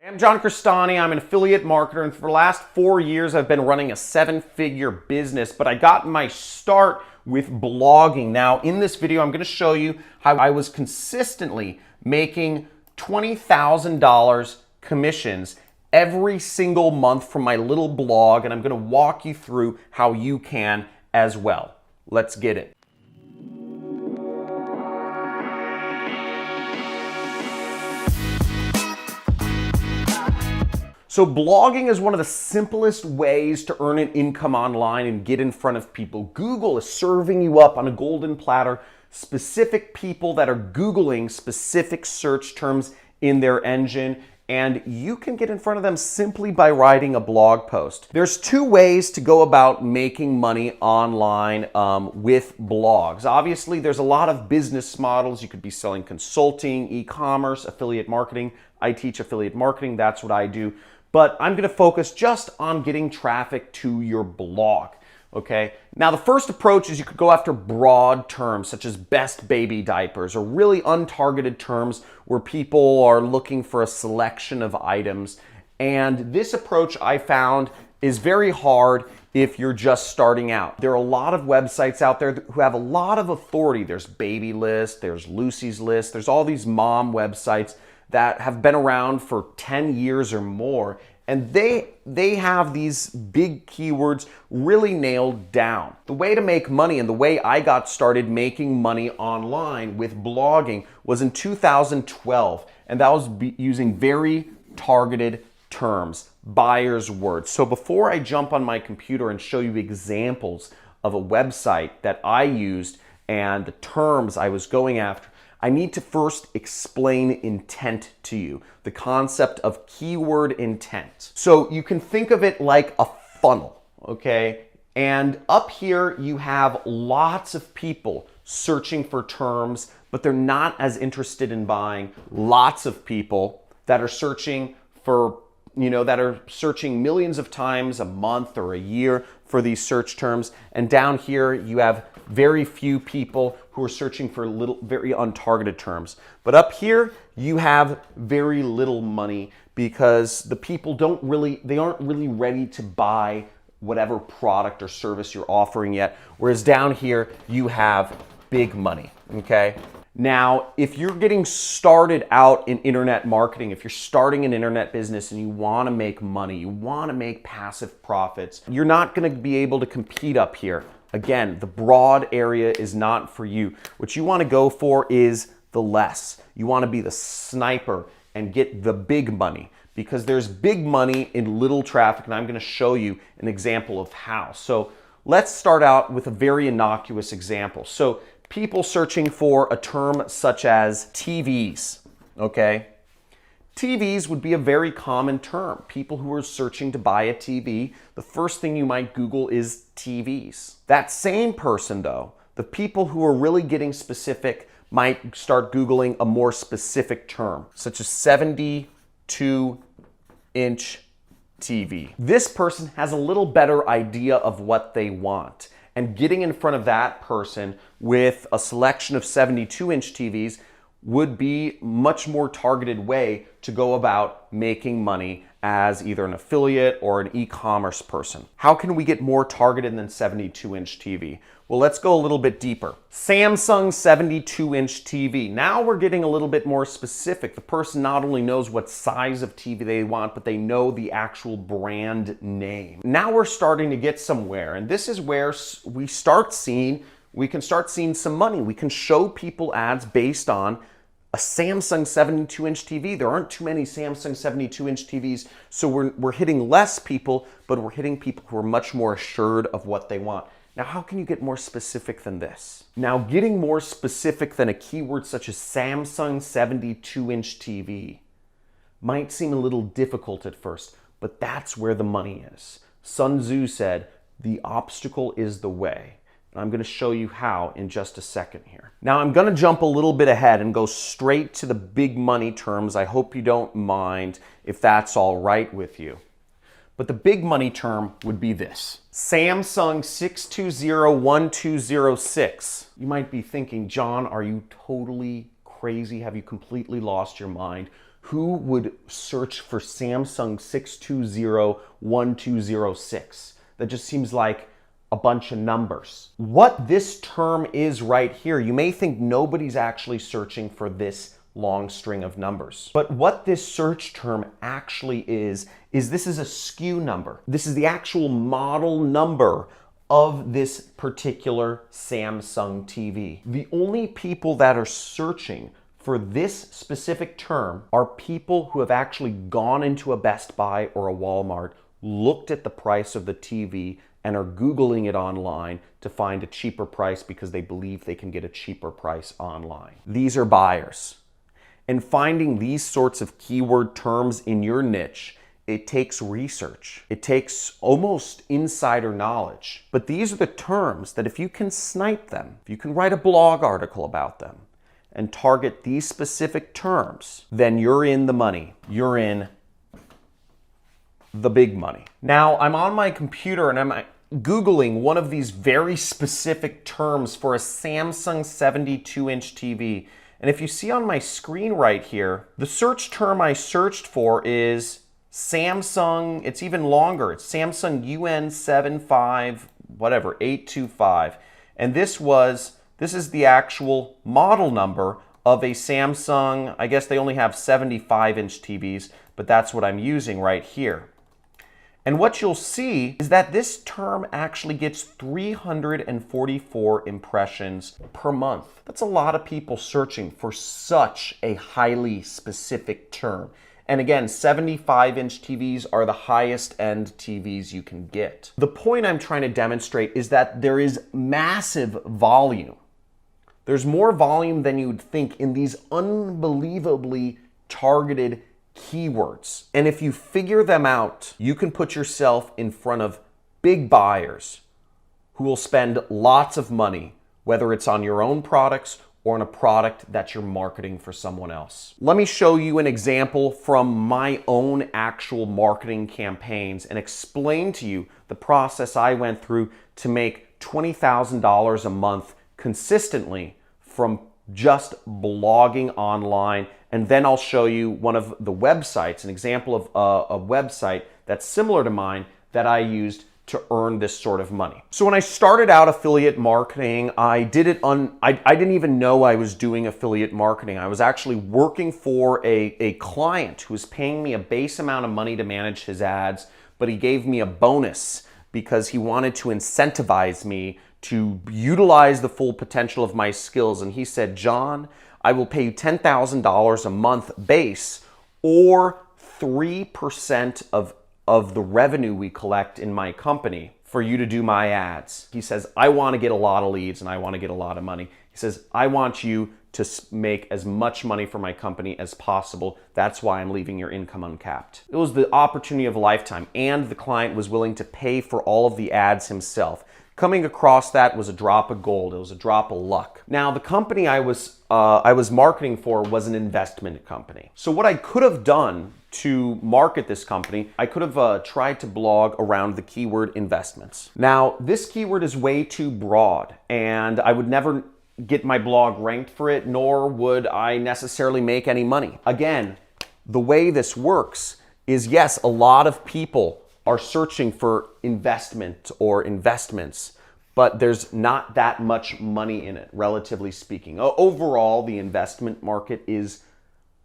I'm John Crestani. I'm an affiliate marketer, and for the last 4 years I've been running a 7-figure business, but I got my start with blogging. Now in this video I'm going to show you how I was consistently making $20,000 commissions every single month from my little blog, and I'm going to walk you through how you can as well. Let's get it. So blogging is one of the simplest ways to earn an income online and get in front of people. Google is serving you up on a golden platter specific people that are Googling specific search terms in their engine, and you can get in front of them simply by writing a blog post. There's two ways to go about making money online with blogs. Obviously, there's a lot of business models. You could be selling consulting, e-commerce, affiliate marketing. I teach affiliate marketing. That's what I do. But I'm going to focus just on getting traffic to your blog. Okay. Now, the first approach is you could go after broad terms such as best baby diapers, or really untargeted terms where people are looking for a selection of items. And this approach I found is very hard if you're just starting out. There are a lot of websites out there who have a lot of authority. There's Babylist, there's Lucy's List, there's all these mom websites that have been around for 10 years or more, and they have these big keywords really nailed down. The way to make money, and the way I got started making money online with blogging, was in 2012, and that was using very targeted terms, buyer's words. So before I jump on my computer and show you examples of a website that I used and the terms I was going after, I need to first explain intent to you, the concept of keyword intent. So you can think of it like a funnel, okay? And up here you have lots of people searching for terms, but they're not as interested in buying. Lots of people that are searching for, that are searching millions of times a month or a year for these search terms. And down here you have very few people who are searching for very untargeted terms. But up here you have very little money because the people aren't really ready to buy whatever product or service you're offering yet. Whereas down here you have big money, okay? Now, if you're getting started out in internet marketing, if you're starting an internet business and you want to make money, you want to make passive profits, you're not going to be able to compete up here. Again, the broad area is not for you. What you want to go for is the less. You want to be the sniper and get the big money, because there's big money in little traffic, and I'm going to show you an example of how. So let's start out with a very innocuous example. So people searching for a term such as TVs, okay? TVs would be a very common term. People who are searching to buy a TV, the first thing you might Google is TVs. That same person though, the people who are really getting specific might start Googling a more specific term, such as 72-inch TV. This person has a little better idea of what they want, and getting in front of that person with a selection of 72-inch TVs would be much more targeted way to go about making money as either an affiliate or an e-commerce person. How can we get more targeted than 72-inch TV? Well, let's go a little bit deeper. Samsung 72-inch TV. Now we're getting a little bit more specific. The person not only knows what size of TV they want, but they know the actual brand name. Now we're starting to get somewhere, and this is where we can start seeing some money. We can show people ads based on a Samsung 72-inch TV. There aren't too many Samsung 72-inch TVs, so we're hitting less people, but we're hitting people who are much more assured of what they want. Now, how can you get more specific than this? Now, getting more specific than a keyword such as Samsung 72-inch TV might seem a little difficult at first, but that's where the money is. Sun Tzu said, "The obstacle is the way." And I'm going to show you how in just a second here. Now, I'm going to jump a little bit ahead and go straight to the big money terms. I hope you don't mind if that's all right with you. But the big money term would be this: Samsung 620-1206. You might be thinking, John, are you totally crazy? Have you completely lost your mind? Who would search for Samsung 620-1206? That just seems like a bunch of numbers. What this term is right here, you may think nobody's actually searching for this long string of numbers. But what this search term actually is this is a SKU number. This is the actual model number of this particular Samsung TV. The only people that are searching for this specific term are people who have actually gone into a Best Buy or a Walmart, looked at the price of the TV, and are Googling it online to find a cheaper price because they believe they can get a cheaper price online. These are buyers. And finding these sorts of keyword terms in your niche, it takes research. It takes almost insider knowledge. But these are the terms that if you can snipe them, if you can write a blog article about them and target these specific terms, then you're in the money. You're in the big money. Now, I'm on my computer and I'm Googling one of these very specific terms for a Samsung 72-inch TV. And if you see on my screen right here, the search term I searched for is Samsung, it's even longer. It's Samsung UN75, whatever, 825. And this is the actual model number of a Samsung. I guess they only have 75-inch TVs, but that's what I'm using right here. And what you'll see is that this term actually gets 344 impressions per month. That's a lot of people searching for such a highly specific term. And again, 75-inch TVs are the highest end TVs you can get. The point I'm trying to demonstrate is that there is massive volume. There's more volume than you would think in these unbelievably targeted keywords. And if you figure them out, you can put yourself in front of big buyers who will spend lots of money, whether it's on your own products or on a product that you're marketing for someone else. Let me show you an example from my own actual marketing campaigns and explain to you the process I went through to make $20,000 a month consistently from just blogging online. And then I'll show you one of the websites, an example of a website that's similar to mine that I used to earn this sort of money. So when I started out affiliate marketing, I didn't even know I was doing affiliate marketing. I was actually working for a client who was paying me a base amount of money to manage his ads, but he gave me a bonus because he wanted to incentivize me to utilize the full potential of my skills. And he said, John, I will pay you $10,000 a month base or 3% of the revenue we collect in my company for you to do my ads. He says, I want to get a lot of leads and I want to get a lot of money. He says, I want you to make as much money for my company as possible. That's why I'm leaving your income uncapped. It was the opportunity of a lifetime, and the client was willing to pay for all of the ads himself. Coming across that was a drop of gold. It was a drop of luck. Now, the company I was marketing for was an investment company. So what I could have done to market this company, I could have tried to blog around the keyword investments. Now, this keyword is way too broad, and I would never get my blog ranked for it, nor would I necessarily make any money. Again, the way this works is, yes, a lot of people are searching for investment or investments, but there's not that much money in it, relatively speaking. Overall, the investment market is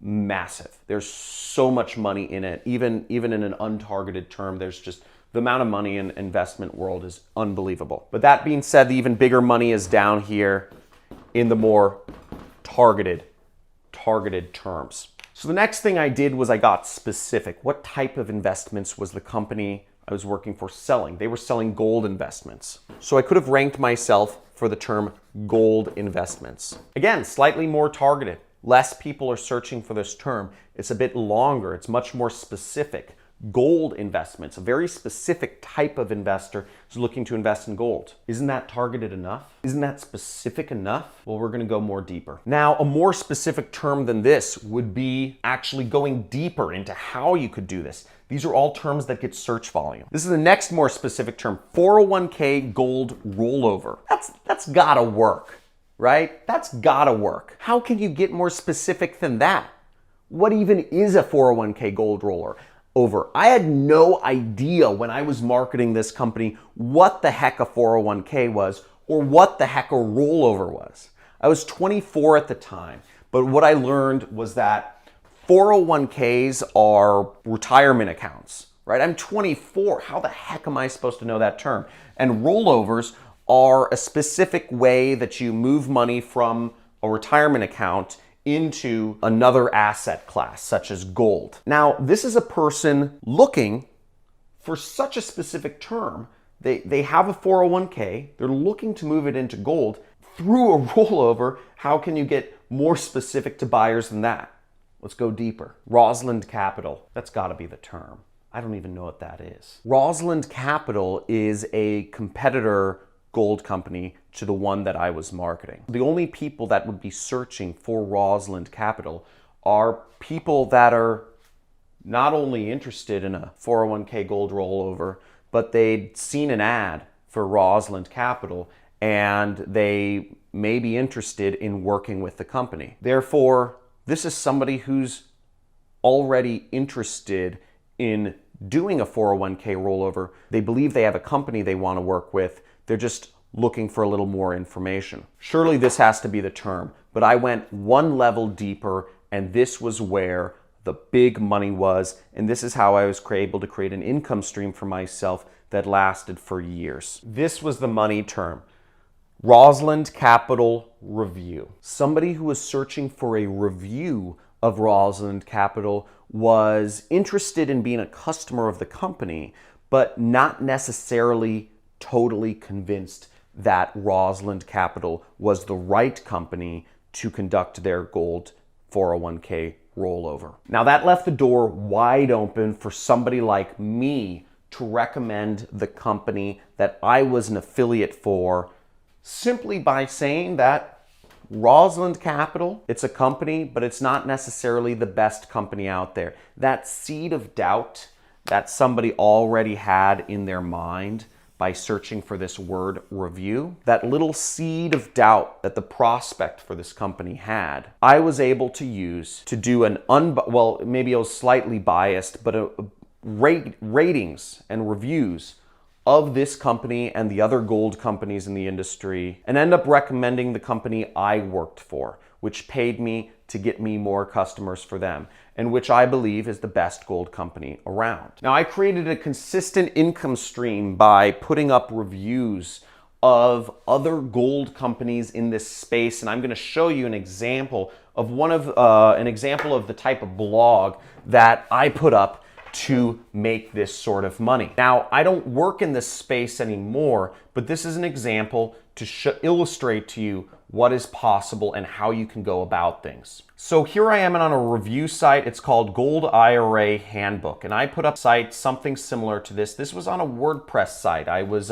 massive. There's so much money in it. Even in an untargeted term, there's just the amount of money in the investment world is unbelievable. But that being said, the even bigger money is down here in the more targeted terms. So the next thing I did was I got specific. What type of investments was the company I was working for selling? They were selling gold investments. So I could have ranked myself for the term gold investments. Again, slightly more targeted. Less people are searching for this term. It's a bit longer. It's much more specific. Gold investments, a very specific type of investor is looking to invest in gold. Isn't that targeted enough? Isn't that specific enough? Well, we're gonna go more deeper. Now, a more specific term than this would be actually going deeper into how you could do this. These are all terms that get search volume. This is the next more specific term, 401k gold rollover. That's gotta work, right? That's gotta work. How can you get more specific than that? What even is a 401k gold roller over? I had no idea when I was marketing this company what the heck a 401k was or what the heck a rollover was. I was 24 at the time, but what I learned was that 401ks are retirement accounts, right? I'm 24. How the heck am I supposed to know that term? And rollovers are a specific way that you move money from a retirement account into another asset class, such as gold. Now, this is a person looking for such a specific term. They have a 401k, they're looking to move it into gold through a rollover. How can you get more specific to buyers than that? Let's go deeper. Rosalind Capital, that's gotta be the term. I don't even know what that is. Rosalind Capital is a competitor gold company to the one that I was marketing. The only people that would be searching for Rosalind Capital are people that are not only interested in a 401k gold rollover, but they'd seen an ad for Rosalind Capital and they may be interested in working with the company. Therefore, this is somebody who's already interested in doing a 401k rollover. They believe they have a company they want to work with. They're just looking for a little more information. Surely this has to be the term, but I went one level deeper, and this was where the big money was, and this is how I was able to create an income stream for myself that lasted for years. This was the money term. Rosalind Capital Review. Somebody who was searching for a review of Rosalind Capital was interested in being a customer of the company, but not necessarily totally convinced that Rosalind Capital was the right company to conduct their gold 401k rollover. Now that left the door wide open for somebody like me to recommend the company that I was an affiliate for, simply by saying that Rosalind Capital, it's a company, but it's not necessarily the best company out there. That seed of doubt that somebody already had in their mind by searching for this word review, that little seed of doubt that the prospect for this company had, I was able to use to do an well, maybe it was slightly biased, but ratings and reviews of this company and the other gold companies in the industry, and end up recommending the company I worked for, which paid me to get me more customers for them, and which I believe is the best gold company around. Now, I created a consistent income stream by putting up reviews of other gold companies in this space, and I'm going to show you an example of the type of blog that I put up to make this sort of money. Now, I don't work in this space anymore, but this is an example to illustrate to you what is possible and how you can go about things. So here I am on a review site. It's called Gold IRA Handbook, and I put up something similar to this. This was on a WordPress site. I was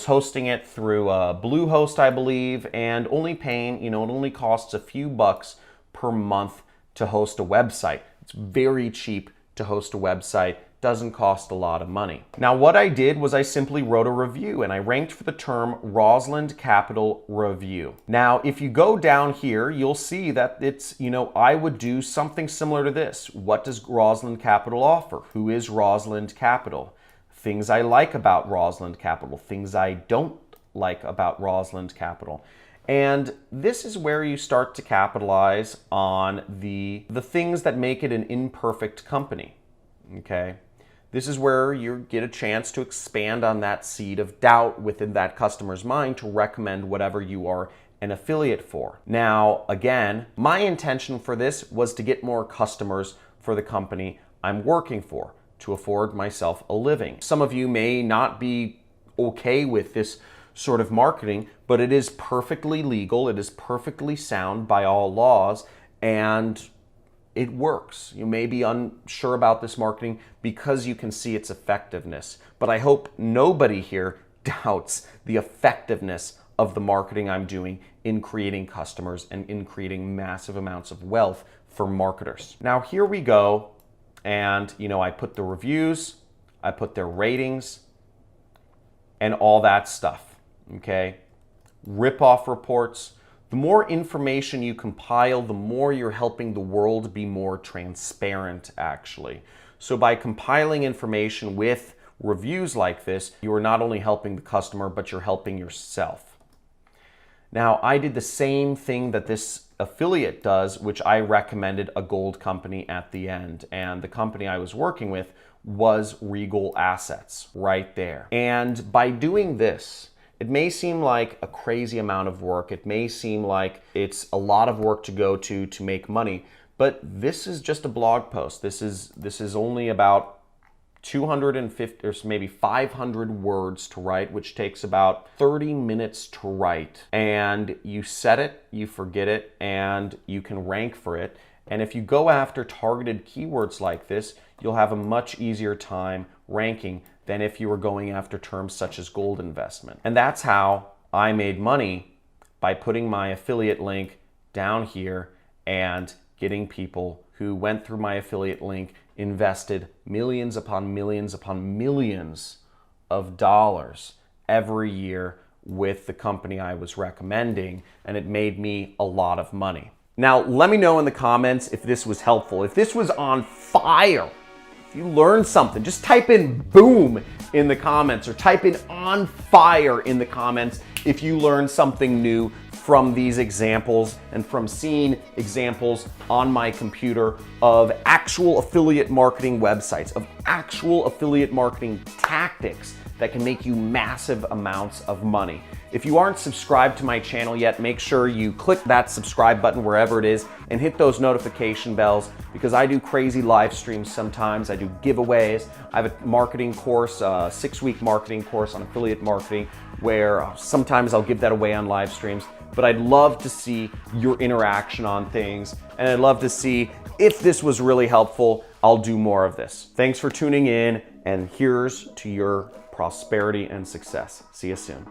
hosting it through Bluehost, I believe, and only paying, it only costs a few bucks per month to host a website. It's very cheap to host a website, doesn't cost a lot of money. Now, what I did was I simply wrote a review, and I ranked for the term Rosalind Capital Review. Now, if you go down here, you'll see that it's, I would do something similar to this. What does Rosalind Capital offer? Who is Rosalind Capital? Things I like about Rosalind Capital, things I don't like about Rosalind Capital. And this is where you start to capitalize on the things that make it an imperfect company, okay? This is where you get a chance to expand on that seed of doubt within that customer's mind to recommend whatever you are an affiliate for. Now, again, my intention for this was to get more customers for the company I'm working for, to afford myself a living. Some of you may not be okay with this sort of marketing, but it is perfectly legal, it is perfectly sound by all laws, and it works. You may be unsure about this marketing because you can see its effectiveness, but I hope nobody here doubts the effectiveness of the marketing I'm doing in creating customers and in creating massive amounts of wealth for marketers. Now here we go, and I put the reviews, I put their ratings, and all that stuff. Okay, rip-off reports, The more information you compile, the more you're helping the world be more transparent, actually. So by compiling information with reviews like this, you are not only helping the customer, but you're helping yourself. Now, I did the same thing that this affiliate does, which I recommended a gold company at the end. And the company I was working with was Regal Assets right there. And by doing this, it may seem like a crazy amount of work. It may seem like it's a lot of work to go to make money, but this is just a blog post. This is only about 250 or maybe 500 words to write, which takes about 30 minutes to write. And you set it, you forget it, and you can rank for it. And if you go after targeted keywords like this, you'll have a much easier time ranking than if you were going after terms such as gold investment. And that's how I made money, by putting my affiliate link down here and getting people who went through my affiliate link, invested millions upon millions upon millions of dollars every year with the company I was recommending, and it made me a lot of money. Now, let me know in the comments if this was helpful. If this was on fire, if you learned something, just type in boom in the comments, or type in on fire in the comments if you learned something new from these examples and from seeing examples on my computer of actual affiliate marketing websites, of actual affiliate marketing tactics that can make you massive amounts of money. If you aren't subscribed to my channel yet, make sure you click that subscribe button wherever it is and hit those notification bells, because I do crazy live streams sometimes. I do giveaways. I have a marketing course, a 6-week marketing course on affiliate marketing, where sometimes I'll give that away on live streams. But I'd love to see your interaction on things, and I'd love to see if this was really helpful. I'll do more of this. Thanks for tuning in, and here's to your prosperity and success. See you soon.